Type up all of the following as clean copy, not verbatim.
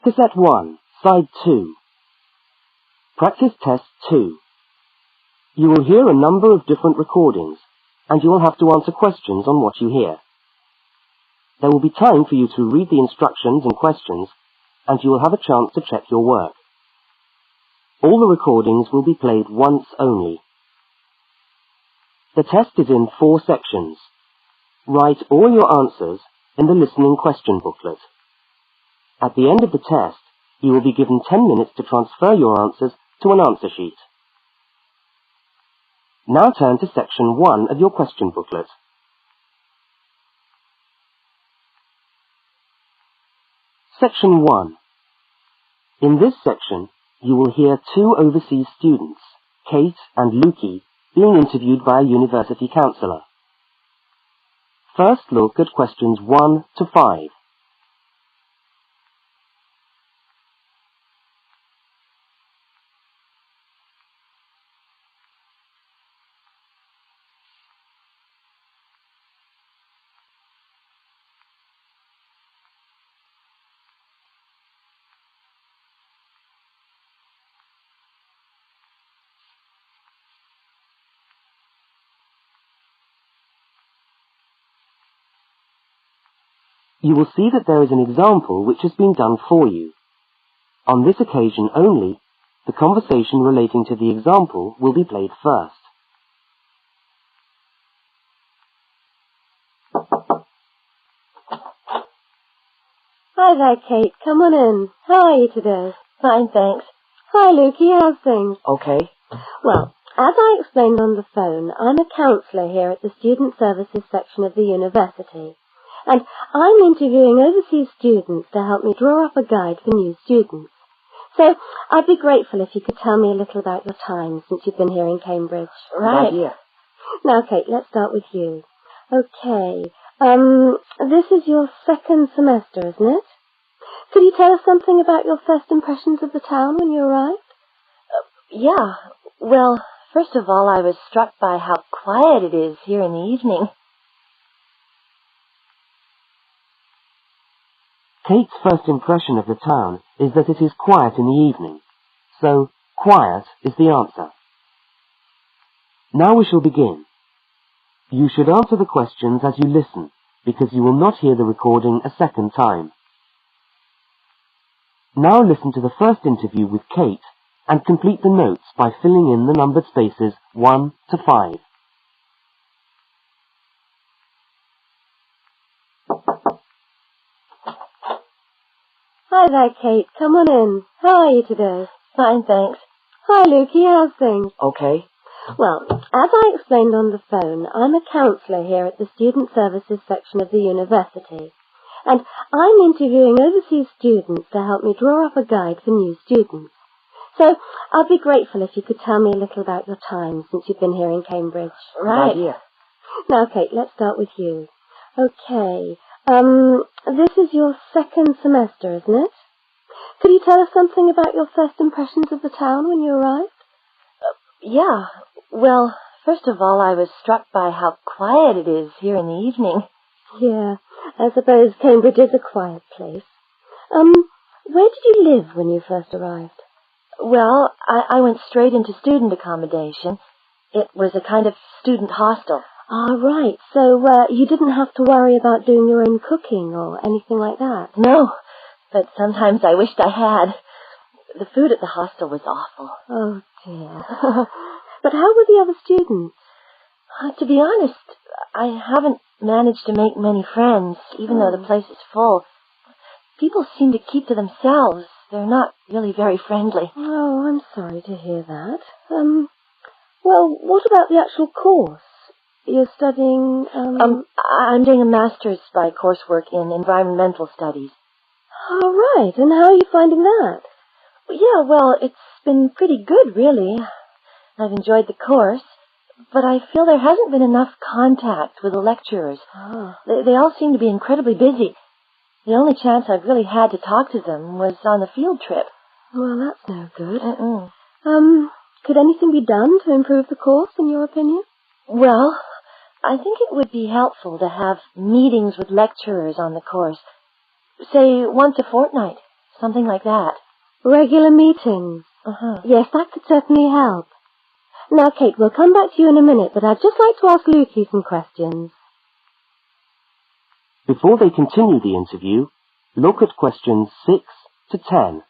Cassette 1, Side 2. Practice Test 2. You will hear a number of different recordings, and you will have to answer questions on what you hear. There will be time for you to read the instructions and questions, and you will have a chance to check your work. All the recordings will be played once only. The test is in 4 sections. Write all your answers in the listening question booklet. At the end of the test, you will be given 10 minutes to transfer your answers to an answer sheet. Now turn to section 1 of your question booklet. Section 1. In this section, you will hear 2 overseas students, Kate and Lukey, being interviewed by a university counsellor. First look at questions 1 to 5. You will see that there is an example which has been done for you. On this occasion only, the conversation relating to the example will be played first. Hi there, Kate. Come on in. How are you today? Fine, thanks. Hi, Lukey. How's things? Okay. Well, as I explained on the phone, I'm a counsellor here at the Student Services section of the university. And I'm interviewing overseas students to help me draw up a guide for new students. So I'd be grateful if you could tell me a little about your time since you've been here in Cambridge. Right. Good idea. Now, Kate, let's start with you. Okay. This is your 2nd semester, isn't it? Could you tell us something about your first impressions of the town when you arrived? Yeah. Well, first of all, I was struck by how quiet it is here in the evening. Kate's first impression of the town is that it is quiet in the evening, so quiet is the answer. Now we shall begin. You should answer the questions as you listen, because you will not hear the recording a second time. Now listen to the first interview with Kate and complete the notes by filling in the numbered spaces 1 to 5. Hi there, Kate. Come on in. How are you today? Fine, thanks. Hi, Lukey. How's things? Okay. Well, as I explained on the phone, I'm a counsellor here at the Student Services section of the university. And I'm interviewing overseas students to help me draw up a guide for new students. So I'd be grateful if you could tell me a little about your time since you've been here in Cambridge. Right. Good idea. Now, Kate, let's start with you. Okay. This is your 2nd semester, isn't it? Could you tell us something about your first impressions of the town when you arrived? Yeah. Well, first of all, I was struck by how quiet it is here in the evening. Yeah, I suppose Cambridge is a quiet place. Where did you live when you first arrived? Well, I went straight into student accommodation. It was a kind of student hostel. Ah, right. So, you didn't have to worry about doing your own cooking or anything like that? No, but sometimes I wished I had. The food at the hostel was awful. Oh, dear. But how were the other students? To be honest, I haven't managed to make many friends, even though the place is full. People seem to keep to themselves. They're not really very friendly. Oh, I'm sorry to hear that. Well, what about the actual course? You're studying, I'm doing a master's by coursework in environmental studies. Oh, right. And how are you finding that? Yeah, well, it's been pretty good, really. I've enjoyed the course, but I feel there hasn't been enough contact with the lecturers. Oh. They all seem to be incredibly busy. The only chance I've really had to talk to them was on the field trip. Well, that's no good. Mm-mm. Could anything be done to improve the course, in your opinion? Well, I think it would be helpful to have meetings with lecturers on the course, say once a fortnight, Something like that. Regular meetings. Uh-huh. Yes, that could certainly help. Now, Kate, we'll come back to you in a minute, but I'd just like to ask Lukey some questions. Before they continue the interview, look at questions 6 to 10.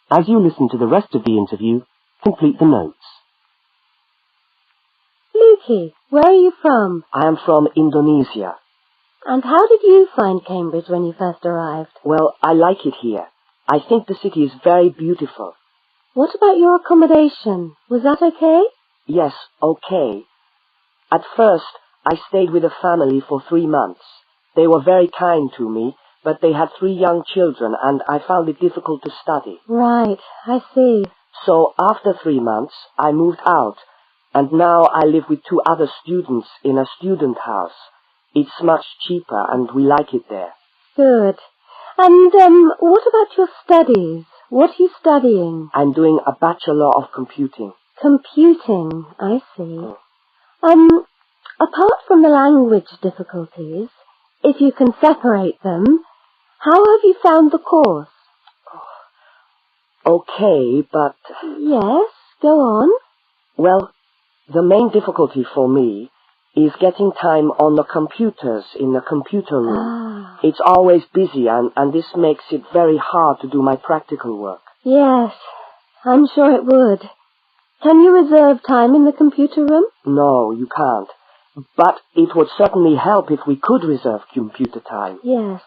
As you listen to the rest of the interview, complete the notes. Lukey, where are you from? I am from Indonesia. And how did you find Cambridge when you first arrived? Well, I like it here. I think the city is very beautiful. What about your accommodation? Was that okay? Yes, okay. At first, I stayed with a family for 3 months. They were very kind to me, but they had 3 young children and I found it difficult to study. Right, I see. So after 3 months, I moved out, and now I live with 2 other students in a student house. It's much cheaper and we like it there. Good. And, what about your studies? What are you studying? I'm doing a Bachelor of Computing. Computing, I see. Apart from the language difficulties, if you can separate them, how have you found the course? Okay, but... Yes, go on. Well, the main difficulty for me is getting time on the computers in the computer room. Ah. It's always busy, and this makes it very hard to do my practical work. Yes, I'm sure it would. Can you reserve time in the computer room? No, you can't. But it would certainly help if we could reserve computer time. Yes,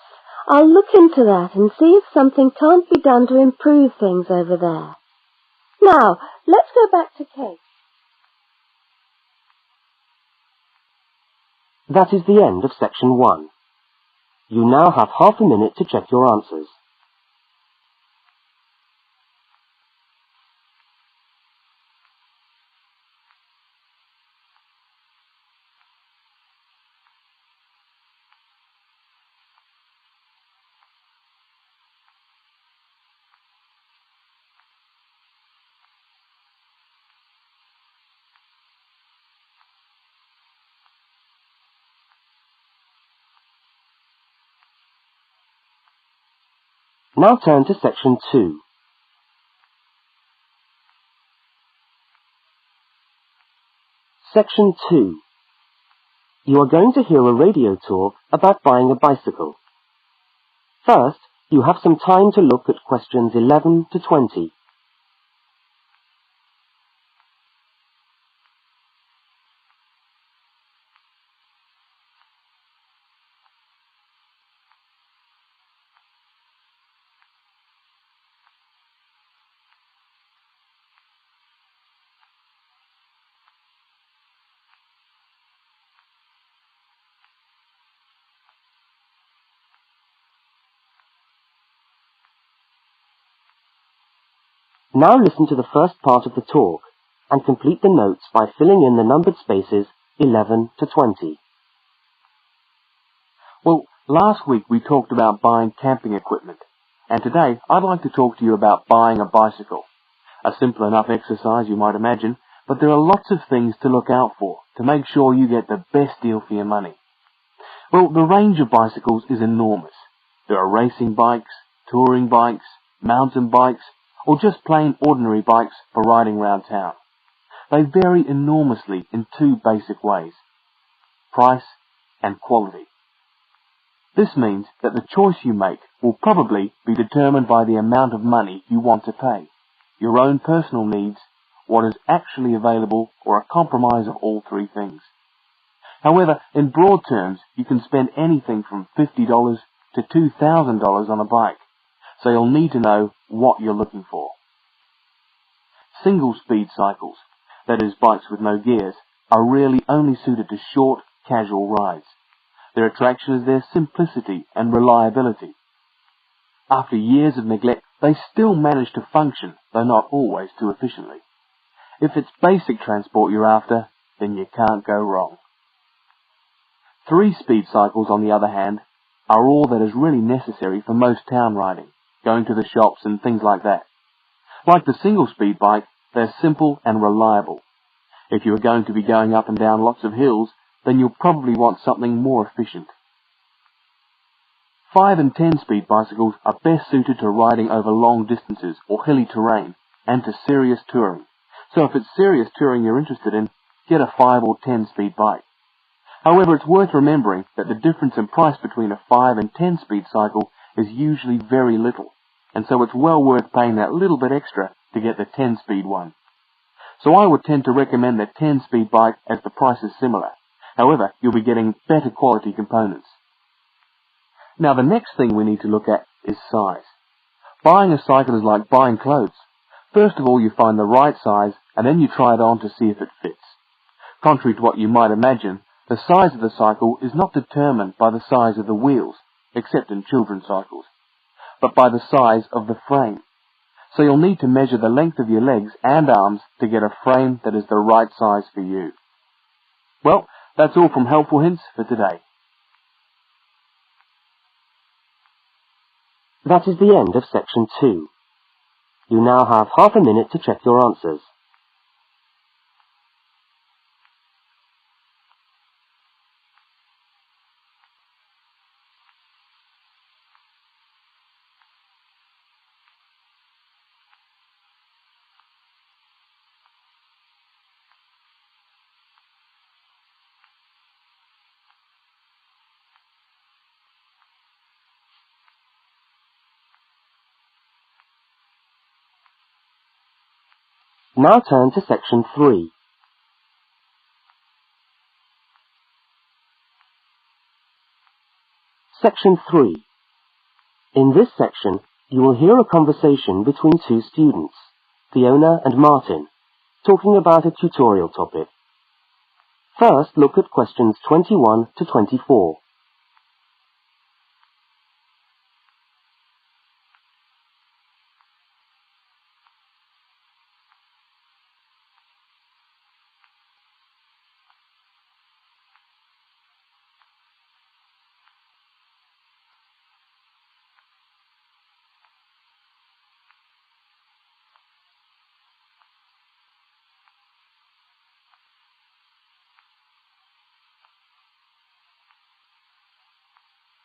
I'll look into that and see if something can't be done to improve things over there. Now, let's go back to Kate. That is the end of section 1. You now have half a minute to check your answers. Now turn to section 2. Section 2. You are going to hear a radio talk about buying a bicycle. First, you have some time to look at questions 11 to 20. Now listen to the first part of the talk and complete the notes by filling in the numbered spaces 11 to 20. Well, last week we talked about buying camping equipment, and today I'd like to talk to you about buying a bicycle. A simple enough exercise, you might imagine, but there are lots of things to look out for to make sure you get the best deal for your money. Well, the range of bicycles is enormous. There are racing bikes, touring bikes, mountain bikes, or just plain ordinary bikes for riding around town. They vary enormously in 2 basic ways: price and quality. This means that the choice you make will probably be determined by the amount of money you want to pay, your own personal needs, what is actually available, or a compromise of all 3 things. However, in broad terms, you can spend anything from $50 to $2,000 on a bike, so you'll need to know what you're looking for. Single-speed cycles, that is bikes with no gears, are really only suited to short, casual rides. Their attraction is their simplicity and reliability. After years of neglect they still manage to function, though not always too efficiently. If it's basic transport you're after, then you can't go wrong. 3-speed cycles, on the other hand, are all that is really necessary for most town riding, going to the shops and things like that. Like the single-speed bike, they're simple and reliable. If you are going to be going up and down lots of hills, then you'll probably want something more efficient. 5 and 10-speed bicycles are best suited to riding over long distances or hilly terrain and to serious touring. So if it's serious touring you're interested in, get a 5 or 10-speed bike. However, it's worth remembering that the difference in price between a 5 and 10-speed cycle is usually very little, and so it's well worth paying that little bit extra to get the 10-speed one. So I would tend to recommend the 10-speed bike as the price is similar. However, you'll be getting better quality components. Now the next thing we need to look at is size. Buying a cycle is like buying clothes. First of all you find the right size and then you try it on to see if it fits. Contrary to what you might imagine, the size of the cycle is not determined by the size of the wheels, except in children's cycles, but by the size of the frame. So you'll need to measure the length of your legs and arms to get a frame that is the right size for you. Well, that's all from Helpful Hints for today. That is the end of section 2. You now have half a minute to check your answers. Now turn to section 3. Section 3. In this section, you will hear a conversation between two students, Fiona and Martin, talking about a tutorial topic. First, look at questions 21 to 24.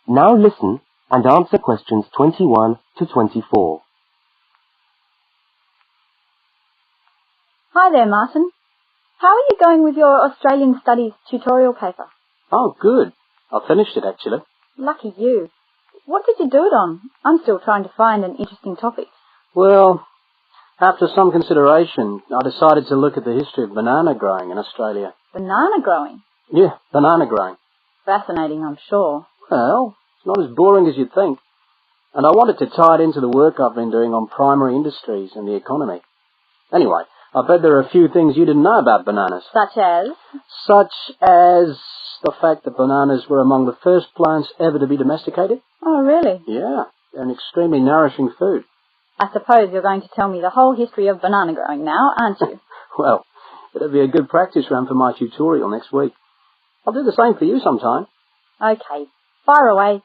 Now listen and answer questions 21 to 24. Hi there, Martin. How are you going with your Australian Studies tutorial paper? Oh, good. I finished it, actually. Lucky you. What did you do it on? I'm still trying to find an interesting topic. Well, after some consideration, I decided to look at the history of banana growing in Australia. Banana growing? Yeah, banana growing. Fascinating, I'm sure. Well, it's not as boring as you'd think. And I wanted to tie it into the work I've been doing on primary industries and the economy. Anyway, I bet there are a few things you didn't know about bananas. Such as? Such as the fact that bananas were among the first plants ever to be domesticated. Oh, really? Yeah, they're an extremely nourishing food. I suppose you're going to tell me the whole history of banana growing now, aren't you? Well, it'll be a good practice run for my tutorial next week. I'll do the same for you sometime. Okay, fire away.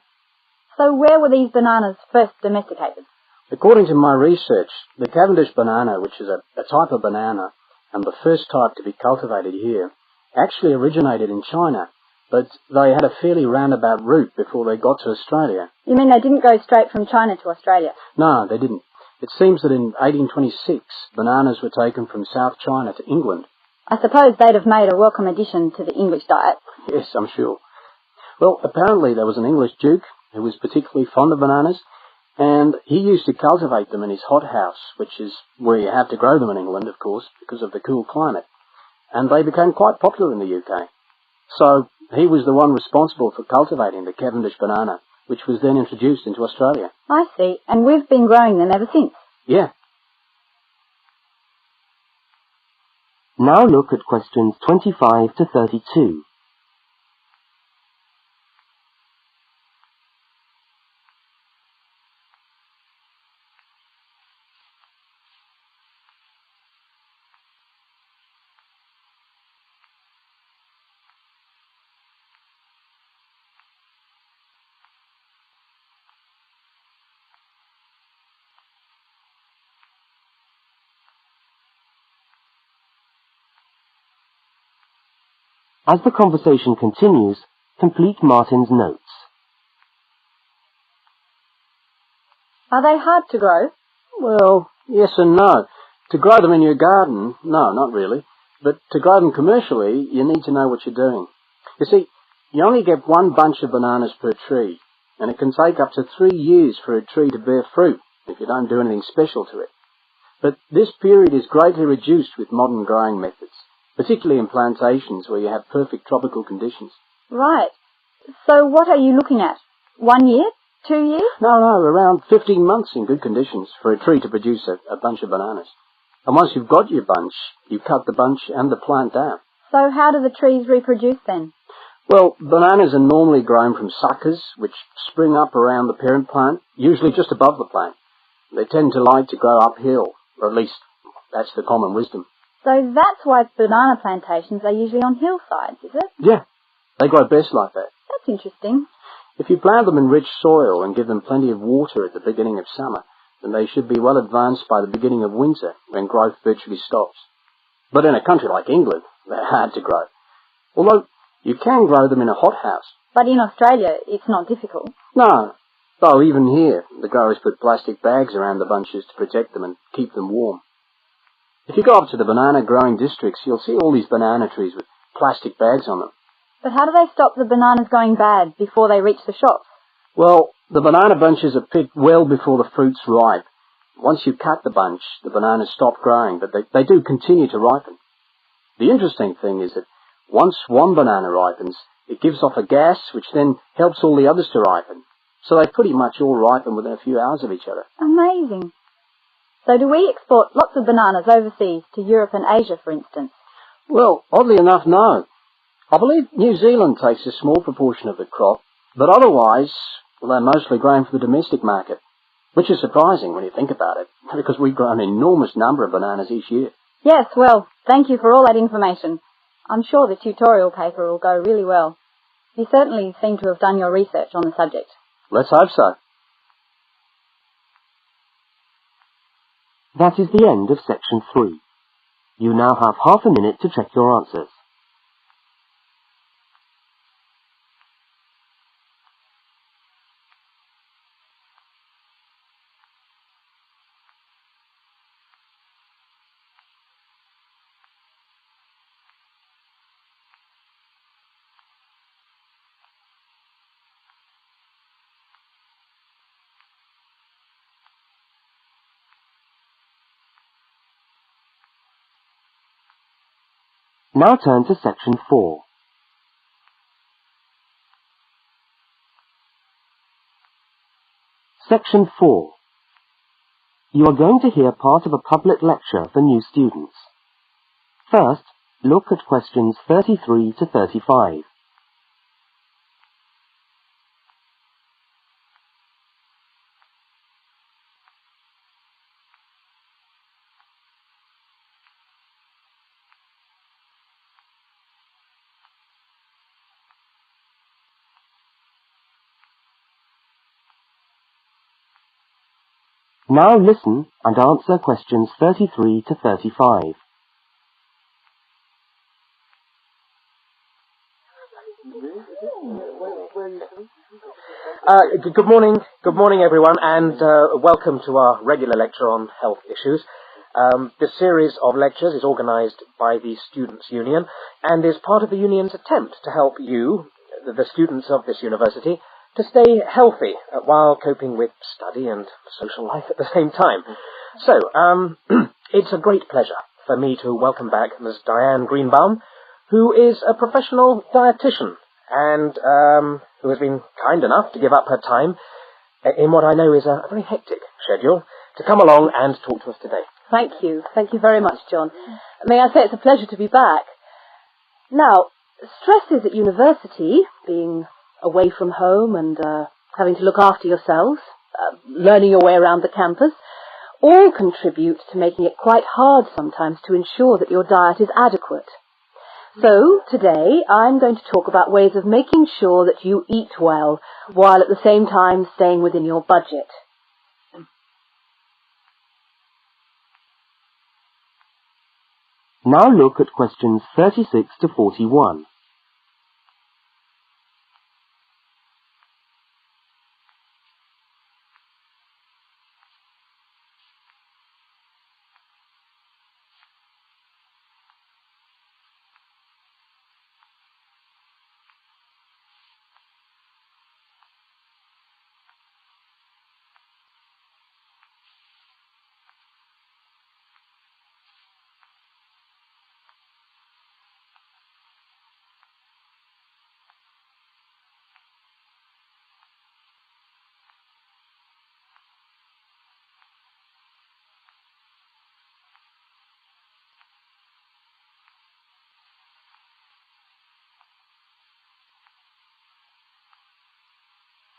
So where were these bananas first domesticated? According to my research, the Cavendish banana, which is a type of banana, and the first type to be cultivated here, actually originated in China, but they had a fairly roundabout route before they got to Australia. You mean they didn't go straight from China to Australia? No, they didn't. It seems that in 1826, bananas were taken from South China to England. I suppose they'd have made a welcome addition to the English diet. Yes, I'm sure. Well, apparently there was an English duke who was particularly fond of bananas, and he used to cultivate them in his hothouse, which is where you have to grow them in England, of course, because of the cool climate. And they became quite popular in the UK. So he was the one responsible for cultivating the Cavendish banana, which was then introduced into Australia. I see, and we've been growing them ever since. Yeah. Now look at questions 25 to 32. As the conversation continues, complete Martin's notes. Are they hard to grow? Well, yes and no. To grow them in your garden, no, not really. But to grow them commercially, you need to know what you're doing. You see, you only get one bunch of bananas per tree, and it can take up to 3 years for a tree to bear fruit if you don't do anything special to it. But this period is greatly reduced with modern growing methods, particularly in plantations where you have perfect tropical conditions. Right. So what are you looking at? 1 year? 2 years? No, around 15 months in good conditions for a tree to produce a bunch of bananas. And once you've got your bunch, you cut the bunch and the plant down. So how do the trees reproduce then? Well, bananas are normally grown from suckers, which spring up around the parent plant, usually just above the plant. They tend to like to grow uphill, or at least that's the common wisdom. So that's why banana plantations are usually on hillsides, is it? Yeah, they grow best like that. That's interesting. If you plant them in rich soil and give them plenty of water at the beginning of summer, then they should be well advanced by the beginning of winter, when growth virtually stops. But in a country like England, they're hard to grow. Although you can grow them in a hothouse. But in Australia, it's not difficult. No, though even here, the growers put plastic bags around the bunches to protect them and keep them warm. If you go up to the banana growing districts, you'll see all these banana trees with plastic bags on them. But how do they stop the bananas going bad before they reach the shops? Well, the banana bunches are picked well before the fruit's ripe. Once you cut the bunch, the bananas stop growing, but they do continue to ripen. The interesting thing is that once one banana ripens, it gives off a gas which then helps all the others to ripen. So they pretty much all ripen within a few hours of each other. Amazing. So do we export lots of bananas overseas to Europe and Asia, for instance? Well, oddly enough, no. I believe New Zealand takes a small proportion of the crop, but otherwise, well, they're mostly grown for the domestic market, which is surprising when you think about it, because we grow an enormous number of bananas each year. Yes, well, thank you for all that information. I'm sure the tutorial paper will go really well. You certainly seem to have done your research on the subject. Let's hope so. That is the end of section 3. You now have half a minute to check your answers. Now turn to section 4. Section 4. You are going to hear part of a public lecture for new students. First, look at questions 33 to 35. Now listen and answer questions 33 to 35. Good morning everyone, and welcome to our regular lecture on health issues. This series of lectures is organised by the Students' Union and is part of the Union's attempt to help you, the students of this university, to stay healthy while coping with study and social life at the same time. So, it's a great pleasure for me to welcome back Ms. Diane Greenbaum, who is a professional dietitian and who has been kind enough to give up her time in what I know is a very hectic schedule to come along and talk to us today. Thank you. Thank you very much, John. May I say it's a pleasure to be back. Now, stresses at university, being away from home and having to look after yourselves, learning your way around the campus, all contribute to making it quite hard sometimes to ensure that your diet is adequate. So, today, I'm going to talk about ways of making sure that you eat well, while at the same time staying within your budget. Now look at questions 36 to 41.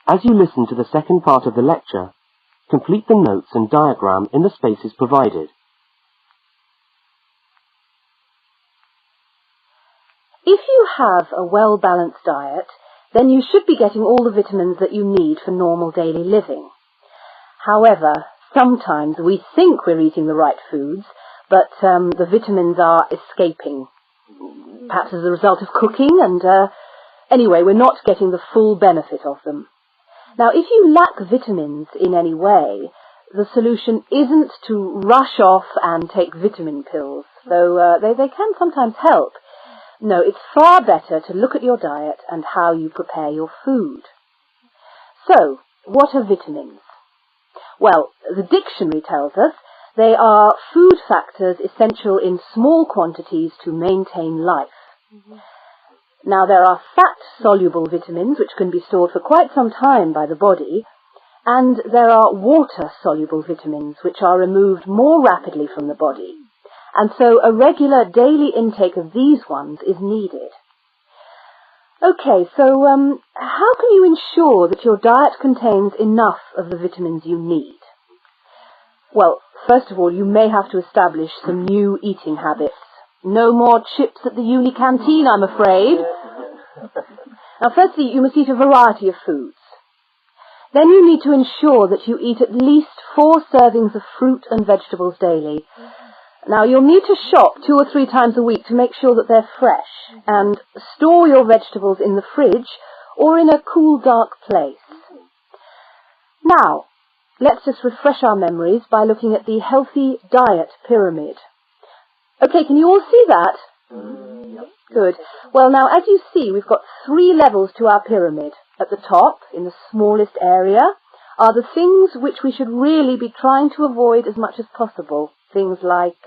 As you listen to the second part of the lecture, complete the notes and diagram in the spaces provided. If you have a well-balanced diet, then you should be getting all the vitamins that you need for normal daily living. However, sometimes we think we're eating the right foods, but the vitamins are escaping, perhaps as a result of cooking, and anyway, we're not getting the full benefit of them. Now, if you lack vitamins in any way, the solution isn't to rush off and take vitamin pills, though they can sometimes help. No, it's far better to look at your diet and how you prepare your food. So, what are vitamins? Well, the dictionary tells us they are food factors essential in small quantities to maintain life. Now, there are fat-soluble vitamins which can be stored for quite some time by the body, and there are water-soluble vitamins which are removed more rapidly from the body. And so a regular daily intake of these ones is needed. Okay, so how can you ensure that your diet contains enough of the vitamins you need? Well, first of all, you may have to establish some new eating habits. No more chips at the uni canteen, I'm afraid. Now, firstly, you must eat a variety of foods. Then you need to ensure that you eat at least 4 servings of fruit and vegetables daily. Now, you'll need to shop 2 or 3 times a week to make sure that they're fresh, and store your vegetables in the fridge or in a cool, dark place. Now, let's just refresh our memories by looking at the healthy diet pyramid. Okay, can you all see that? Good. Well, now, as you see, we've got 3 levels to our pyramid. At the top, in the smallest area, are the things which we should really be trying to avoid as much as possible. Things like,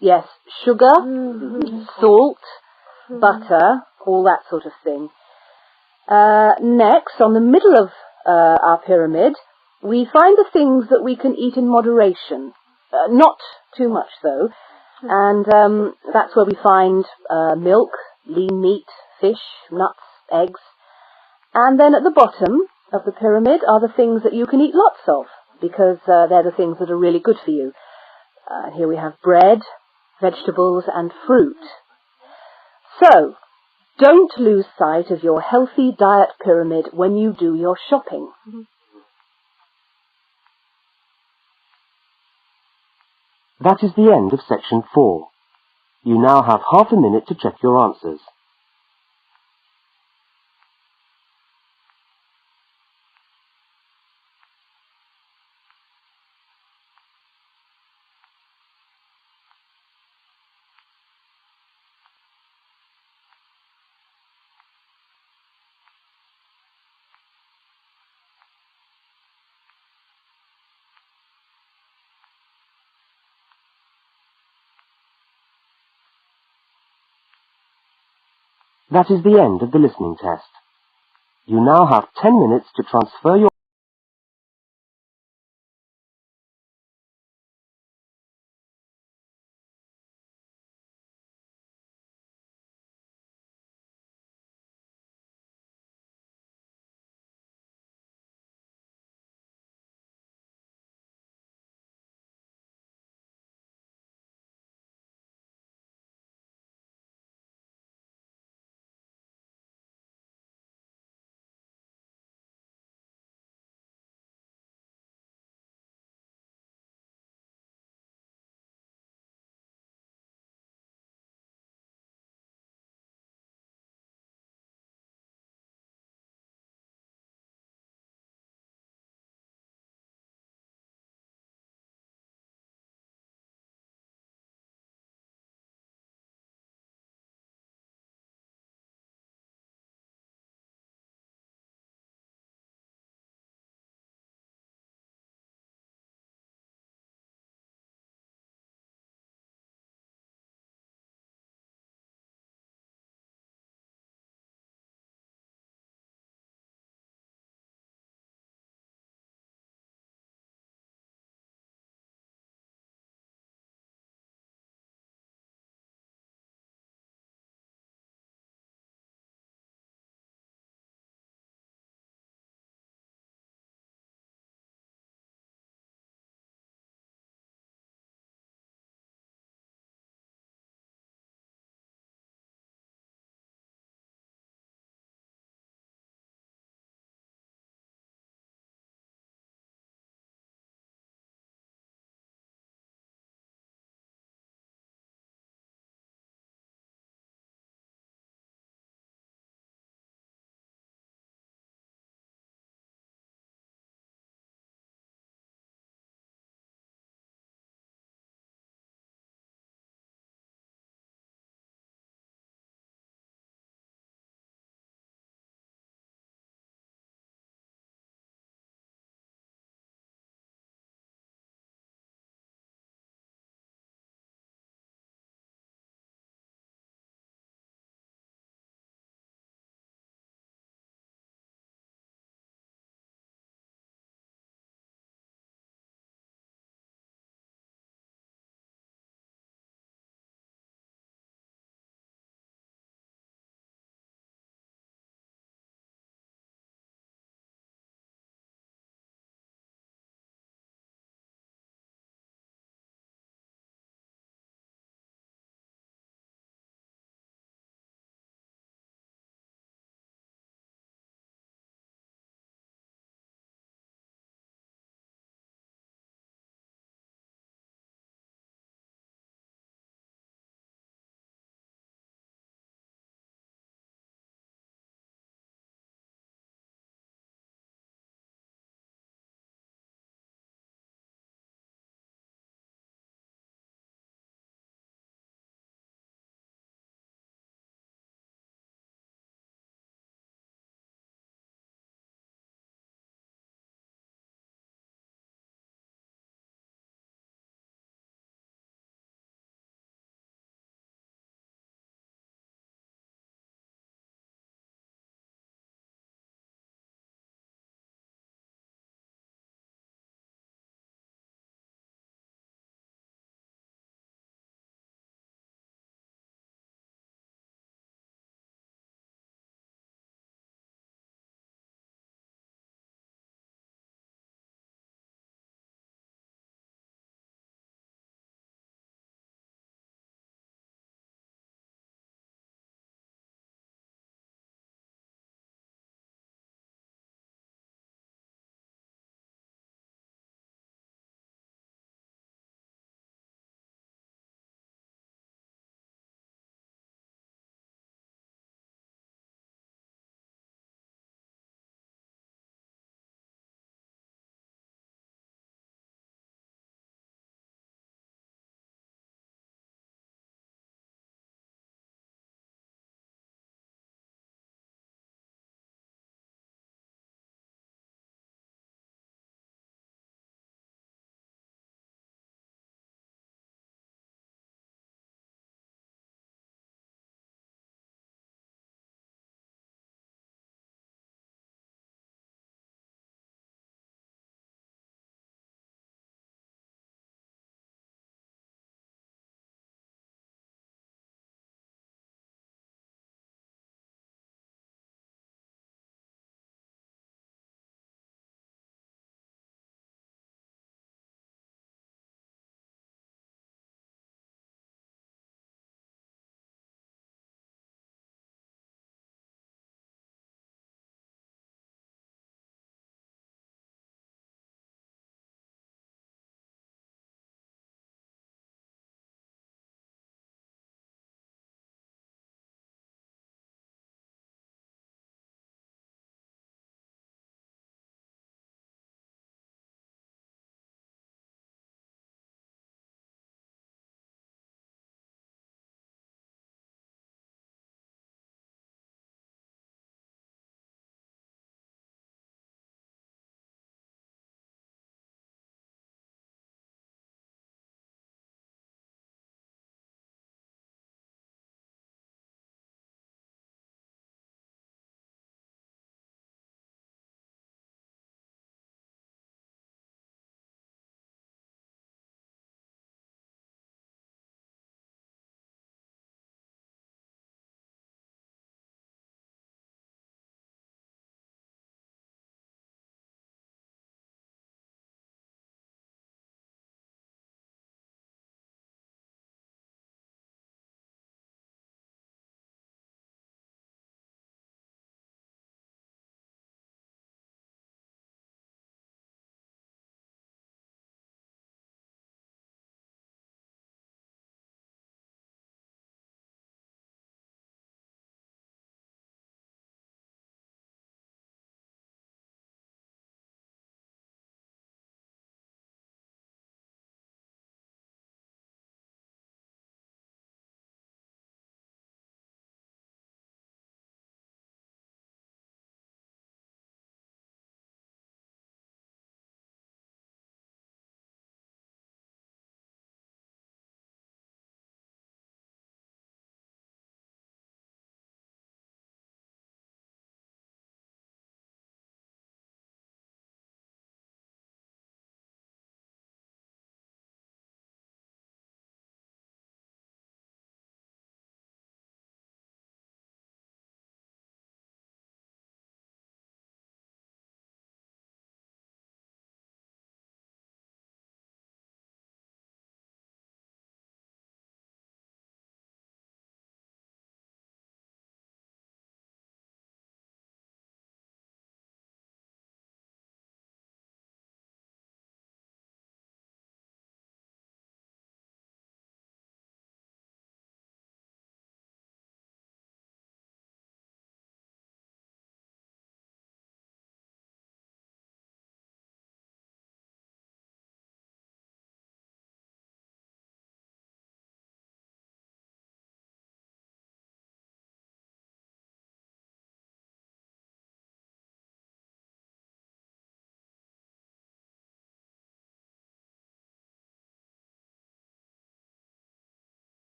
yes, sugar, salt, butter, all that sort of thing. Next, on the middle of our pyramid, we find the things that we can eat in moderation. Not too much, though. And that's where we find milk, lean meat, fish, nuts, eggs. And then at the bottom of the pyramid are the things that you can eat lots of, because they're the things that are really good for you. Here we have bread, vegetables, and fruit. So, don't lose sight of your healthy diet pyramid when you do your shopping. That is the end of section 4. You now have half a minute to check your answers. That is the end of the listening test. You now have 10 minutes to transfer your